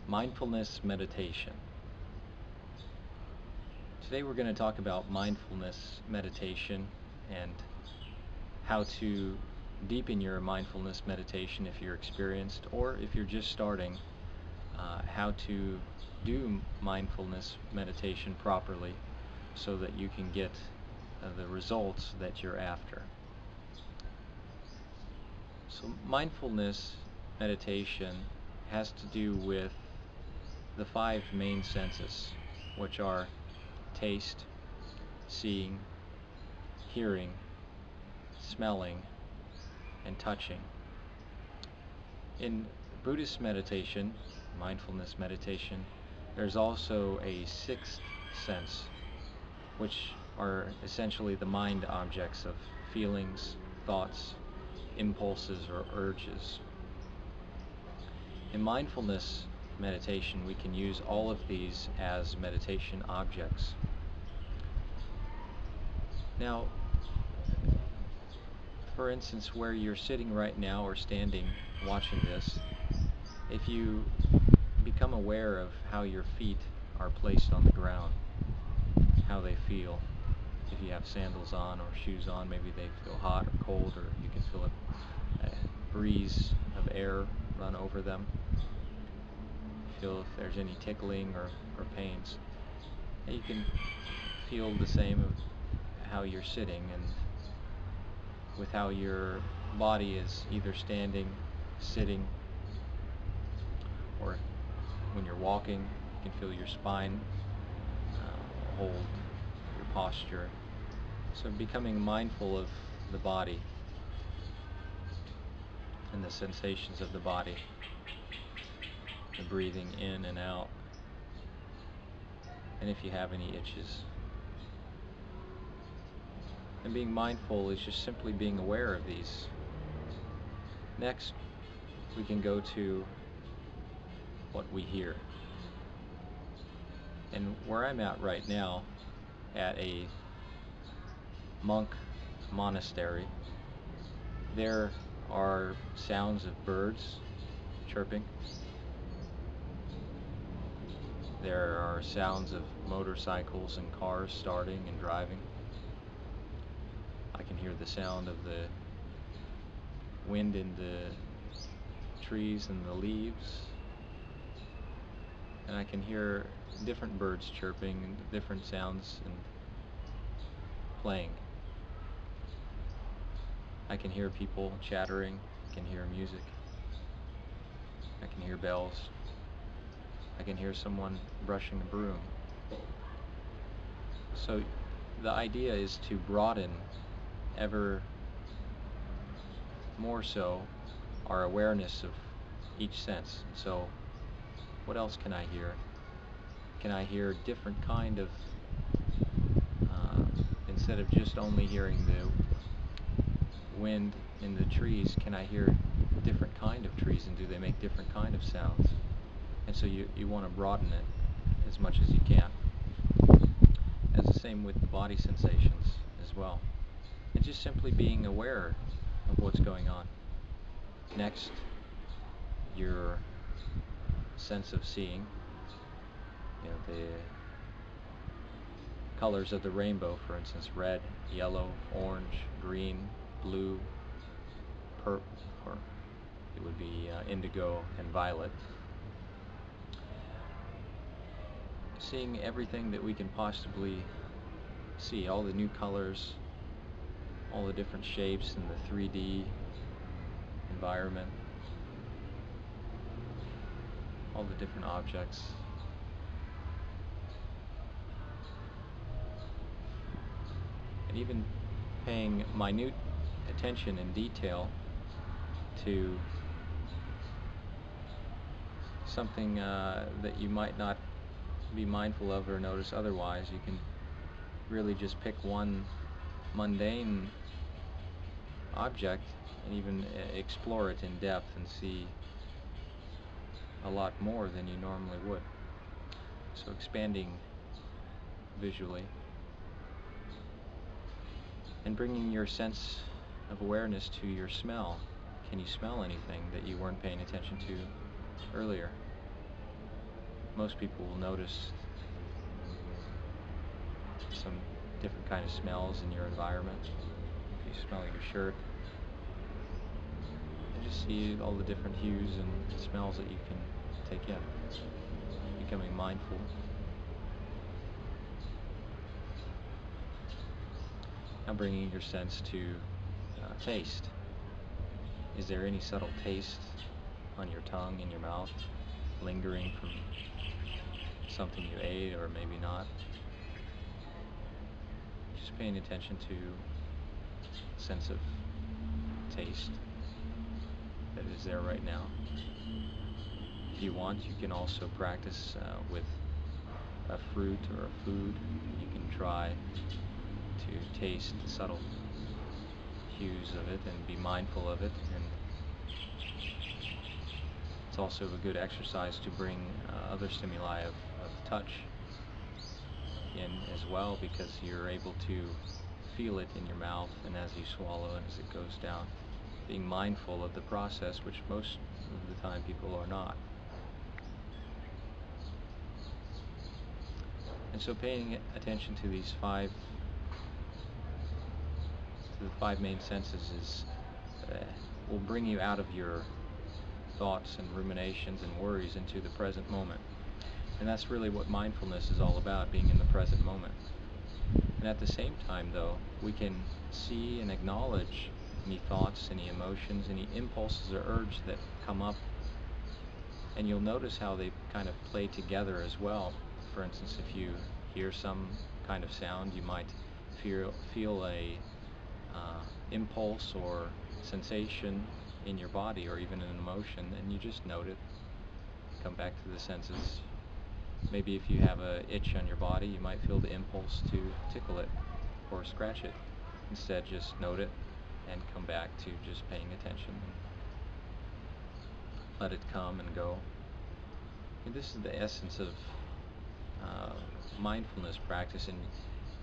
Mindfulness Meditation. Today we're going to talk about mindfulness meditation and how to deepen your mindfulness meditation if you're experienced, or if you're just starting, how to do mindfulness meditation properly so that you can get the results that you're after. So mindfulness meditation has to do with the 5 main senses, which are taste, seeing, hearing, smelling, and touching. In Buddhist meditation, mindfulness meditation, there's also a 6th sense, which are essentially the mind objects of feelings, thoughts, impulses, or urges. In mindfulness meditation, we can use all of these as meditation objects. Now, for instance, where you're sitting right now or standing watching this, if you become aware of how your feet are placed on the ground, how they feel, if you have sandals on or shoes on, maybe they feel hot or cold, or you can feel a breeze of air run over them. Feel if there's any tickling or pains. And you can feel the same of how you're sitting, and with how your body is either standing, sitting, or when you're walking, you can feel your spine hold, your posture. So becoming mindful of the body and the sensations of the body, the breathing in and out, and if you have any itches. And being mindful is just simply being aware of these. Next, we can go to what we hear. And where I'm at right now, at a monk monastery, there are sounds of birds chirping. There are sounds of motorcycles and cars starting and driving. I can hear the sound of the wind in the trees and the leaves. And I can hear different birds chirping and different sounds and playing. I can hear people chattering. I can hear music. I can hear bells. I can hear someone brushing a broom. So the idea is to broaden ever more so our awareness of each sense. So what else can I hear? Can I hear different kind of, instead of just only hearing the wind in the trees, can I hear different kind of trees, and do they make different kind of sounds? And so you want to broaden it as much as you can. As the same with the body sensations as well. And just simply being aware of what's going on. Next, your sense of seeing, the colors of the rainbow, for instance, red, yellow, orange, green, blue, purple, or it would be indigo and violet. Seeing everything that we can possibly see, all the new colors, all the different shapes in the 3D environment, all the different objects. And even paying minute attention and detail to something that you might not be mindful of or notice otherwise. You can really just pick one mundane object and even explore it in depth and see a lot more than you normally would. So expanding visually and bringing your sense of awareness to your smell. Can you smell anything that you weren't paying attention to earlier? most people will notice some different kind of smells in your environment. If you smell your shirt, and just see all the different hues and smells that you can take in. Becoming mindful. Now bringing your sense to taste. Is there any subtle taste on your tongue, in your mouth, lingering from something you ate or maybe not? Just paying attention to sense of taste that is there right now. If you want, you can also practice with a fruit or a food. You can try to taste the subtle hues of it and be mindful of it. And it's also a good exercise to bring other stimuli of touch in as well, because you're able to feel it in your mouth and as you swallow and as it goes down. Being mindful of the process, which most of the time people are not. And so paying attention to these the five main senses will bring you out of your thoughts and ruminations and worries into the present moment. And that's really what mindfulness is all about, being in the present moment. And at the same time, though, we can see and acknowledge any thoughts, any emotions, any impulses or urges that come up. And you'll notice how they kind of play together as well. For instance, if you hear some kind of sound, you might feel a impulse or sensation in your body, or even an emotion, and you just note it. Come back to the senses. Maybe if you have an itch on your body, you might feel the impulse to tickle it or scratch it. Instead, just note it and come back to just paying attention. Let it come and go. And this is the essence of mindfulness practice, and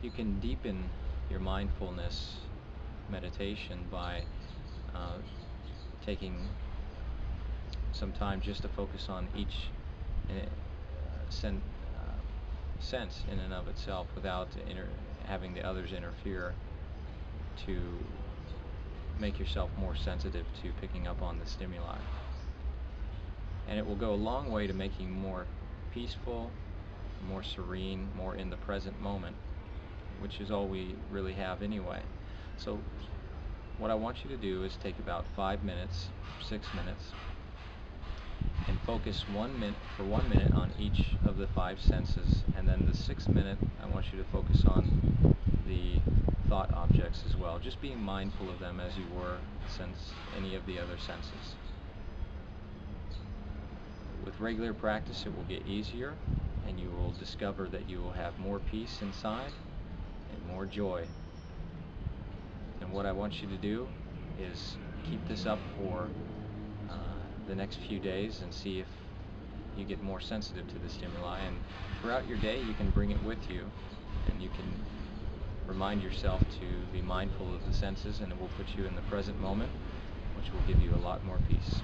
you can deepen your mindfulness meditation by taking some time just to focus on each sense in and of itself, without having the others interfere, to make yourself more sensitive to picking up on the stimuli. And it will go a long way to making you more peaceful, more serene, more in the present moment, which is all we really have anyway. So what I want you to do is take about 5 minutes, 6 minutes, and focus 1 minute for 1 minute on each of the 5 senses, and then the 6th minute I want you to focus on the thought objects as well, just being mindful of them as you were since any of the other senses. With regular practice, it will get easier, and you will discover that you will have more peace inside and more joy. And what I want you to do is keep this up for the next few days and see if you get more sensitive to the stimuli. And throughout your day, you can bring it with you, and you can remind yourself to be mindful of the senses, and it will put you in the present moment, which will give you a lot more peace.